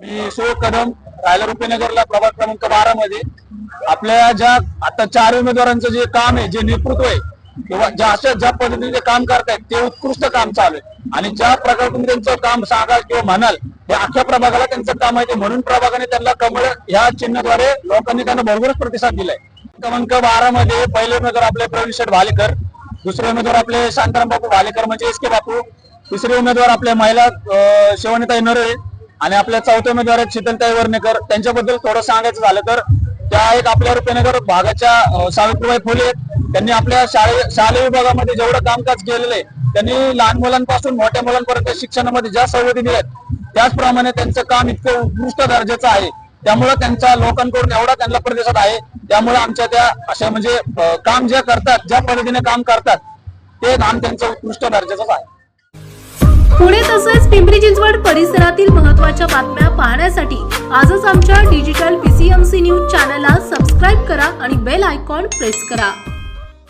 मी सुयोग कदम राहायला रुपीनगरला प्रभाग क्रमांक 12 मध्ये आपल्या ज्या आता 4 उमेदवारांचं जे काम आहे, जे नेतृत्व आहे किंवा ज्या पद्धतीने ते काम करतायत ते उत्कृष्ट काम चालू आहे आणि ज्या प्रकारे तुम्ही त्यांचं काम सांगाल किंवा म्हणाल ते अख्ख्या प्रभागाला त्यांचं काम आहे, म्हणून प्रभागाने त्यांना कमळ ह्या चिन्हाद्वारे लोकांनी त्यांना भरपूरच प्रतिसाद दिलाय। क्रमांक 12 मध्ये पहिले उमेदवार आपले प्रवीण शेठ भालेकर, दुसरे उमेदवार आपले शांताराम बापू भालेकर म्हणजे एस के बापू, तिसरे उमेदवार आपल्या महिला शिवानीताई नरळे आणि आपल्या चौथे उमेदवार आहेत शीतलताई वर्णेकर। त्यांच्याबद्दल थोडं सांगायचं झालं तर त्या एक आपल्या रुपीनगर भागाच्या सावित्रीबाई फुले, त्यांनी आपल्या शालेय विभागामध्ये जेवढं कामकाज केलेलं आहे, त्यांनी लहान मुलांपासून मोठ्या मुलांपर्यंत शिक्षणामध्ये ज्या सवलती दिल्यात त्याचप्रमाणे त्यांचं काम इतकं उत्कृष्ट दर्जाचं आहे, त्यामुळे त्यांचा लोकांकडून एवढा त्यांना प्रतिसाद आहे। त्यामुळे आमच्या त्या अशा म्हणजे काम जे करतात, ज्या पद्धतीने काम करतात ते काम त्यांचं उत्कृष्ट दर्जाचंच आहे। पुणे तसेच पिंपरी चिंचवड परिसरातील महत्त्वाच्या बातम्या पाहण्यासाठी आजच आमच्या डिजिटल PCMC न्यूज चॅनलला सबस्क्राइब करा आणि बेल आयकॉन प्रेस करा।